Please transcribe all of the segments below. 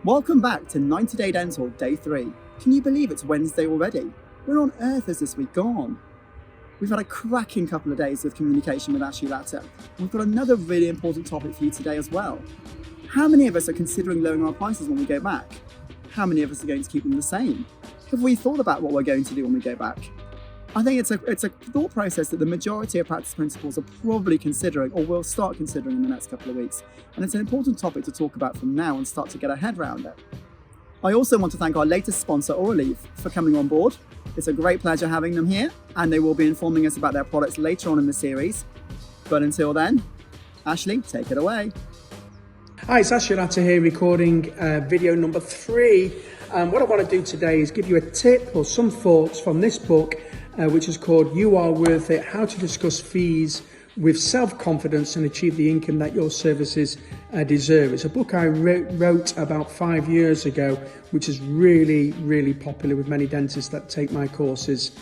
Welcome back to 90 Day Dental Day 3. Can you believe it's Wednesday already? Where on earth has this week gone? We've had a cracking couple of days with communication with Ashley Latta. We've got another really important topic for you today as well. How many of us are considering lowering our prices when we go back? How many of us are going to keep them the same? Have we thought about what we're going to do when we go back? I think it's a thought process that the majority of practice principals are probably considering or will start considering in the next couple of weeks. And it's an important topic to talk about from now and start to get our head around it. I also want to thank our latest sponsor, Oraleaf, for coming on board. It's a great pleasure having them here, and they will be informing us about their products later on in the series. But until then, Ashley, take it away. Hi, it's Ashley Latta here recording video number 3. What I want to do today is give you a tip or some thoughts from this book, which is called You Are Worth It, How to Discuss Fees with Self-Confidence and Achieve the Income That Your Services Deserve. It's a book I wrote about 5 years ago, which is really popular with many dentists that take my courses.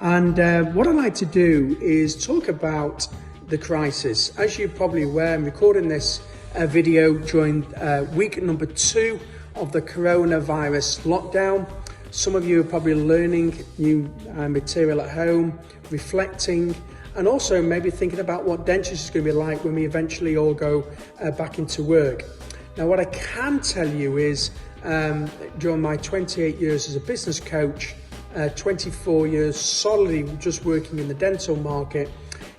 And what I like to do is talk about the crisis. As you're probably aware, I'm recording this video during week number 2 of the coronavirus lockdown. Some of you are probably learning new material at home, reflecting, and also maybe thinking about what dentistry is going to be like when we eventually all go back into work. Now, what I can tell you is during my 28 years as a business coach, 24 years solidly just working in the dental market,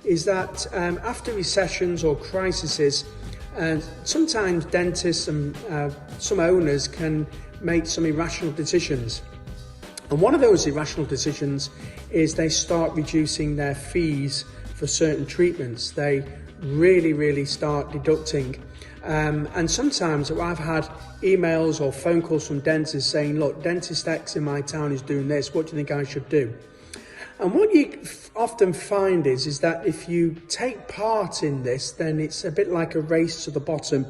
is that after recessions or crises, sometimes dentists and some owners can make some irrational decisions. And one of those irrational decisions is they start reducing their fees for certain treatments. They really start deducting. And sometimes I've had emails or phone calls from dentists saying, look, dentist X in my town is doing this. What do you think I should do? And what you often find is that if you take part in this, then it's a bit like a race to the bottom.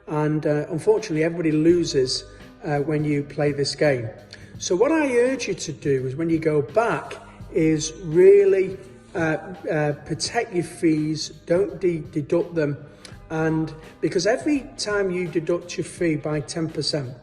And unfortunately, everybody loses when you play this game. So what I urge you to do is when you go back is really protect your fees, don't deduct them. And because every time you deduct your fee by 10%,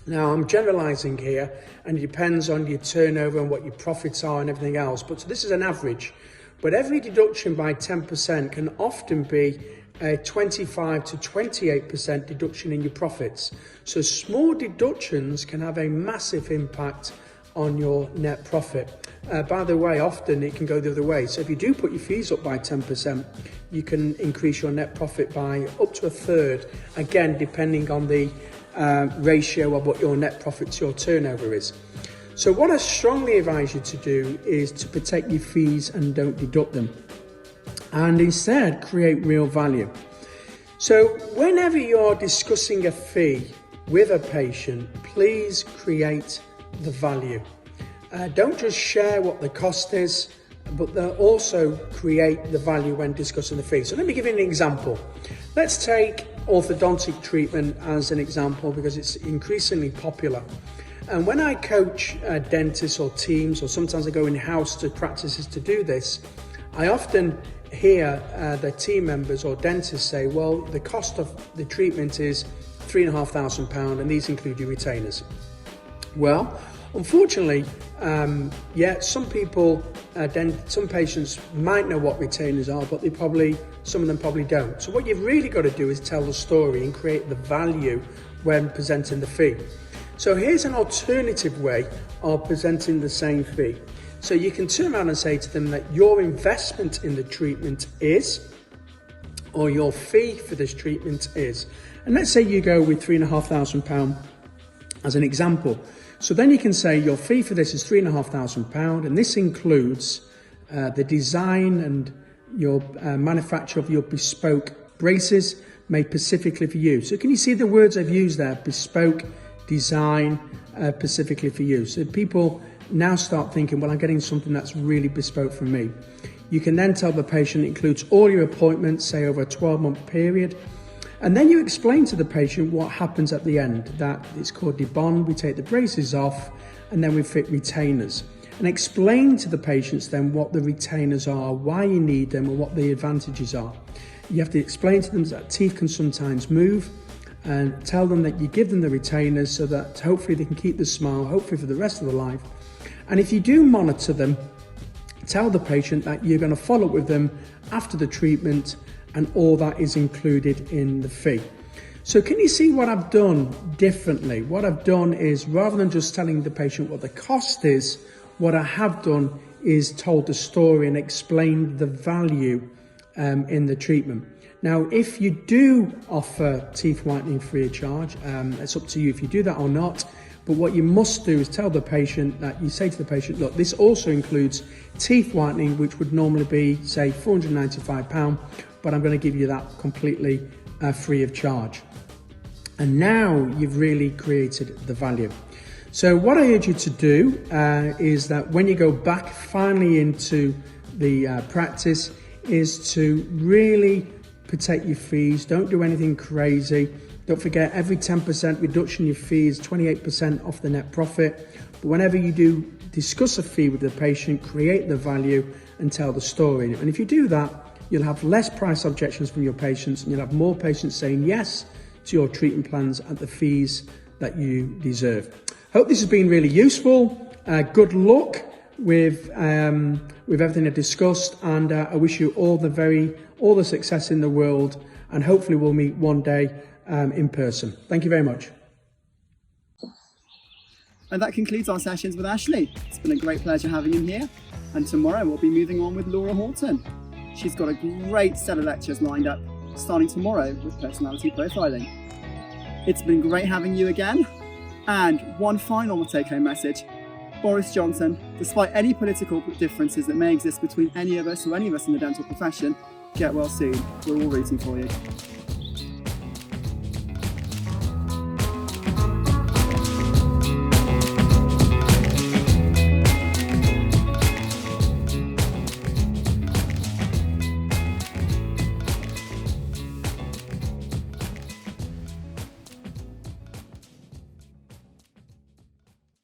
now I'm generalizing here and it depends on your turnover and what your profits are and everything else, but so this is an average. But every deduction by 10% can often be a 25 to 28% deduction in your profits. So small deductions can have a massive impact on your net profit. By the way, often it can go the other way. So if you do put your fees up by 10%, you can increase your net profit by up to a third, again, depending on the ratio of what your net profit to your turnover is. So what I strongly advise you to do is to protect your fees and don't deduct them, and instead create real value. So whenever you're discussing a fee with a patient, please create the value. Don't just share what the cost is, but also create the value when discussing the fee. So let me give you an example. Let's take orthodontic treatment as an example because it's increasingly popular. And when I coach dentists or teams, or sometimes I go in-house to practices to do this, I often hear the team members or dentists say, well, the cost of the treatment is £3,500 and these include your retainers. Well, unfortunately, some people, some patients might know what retainers are, but some of them probably don't. So what you've really got to do is tell the story and create the value when presenting the fee. So here's an alternative way of presenting the same fee. So you can turn around and say to them that your investment in the treatment is, or your fee for this treatment is. And let's say you go with £3,500 as an example. So then you can say your fee for this is £3,500, and this includes the design and your manufacture of your bespoke braces made specifically for you. So can you see the words I've used there? Bespoke, design, specifically for you. So people now start thinking, well, I'm getting something that's really bespoke for me. You can then tell the patient it includes all your appointments, say over a 12-month period. And then you explain to the patient what happens at the end, that it's called debond, we take the braces off, and then we fit retainers. And explain to the patients then what the retainers are, why you need them, and what the advantages are. You have to explain to them that teeth can sometimes move, and tell them that you give them the retainers so that hopefully they can keep the smile, hopefully for the rest of their life. And if you do monitor them, tell the patient that you're going to follow up with them after the treatment, and all that is included in the fee. So can you see what I've done differently? What I've done is, rather than just telling the patient what the cost is, what I have done is told the story and explained the value in the treatment. Now, if you do offer teeth whitening free of charge, it's up to you if you do that or not. But what you must do is tell the patient that you say to the patient, look, this also includes teeth whitening, which would normally be, say, £495, but I'm going to give you that completely free of charge. And now you've really created the value. So what I urge you to do is that when you go back finally into the practice, is to really protect your fees. Don't do anything crazy. Don't forget, every 10% reduction in your fee is 28% off the net profit. But whenever you do discuss a fee with the patient, create the value and tell the story. And if you do that, you'll have less price objections from your patients, and you'll have more patients saying yes to your treatment plans at the fees that you deserve. Hope this has been really useful. Good luck with everything I've discussed, and I wish you all the success in the world, and hopefully we'll meet one day in person. Thank you very much. And that concludes our sessions with Ashley. It's been a great pleasure having him here. And tomorrow we'll be moving on with Laura Horton. She's got a great set of lectures lined up, starting tomorrow with personality profiling. It's been great having you again. And one final take-home message. Boris Johnson, despite any political differences that may exist between any of us or any of us in the dental profession, get well soon. We're all rooting for you.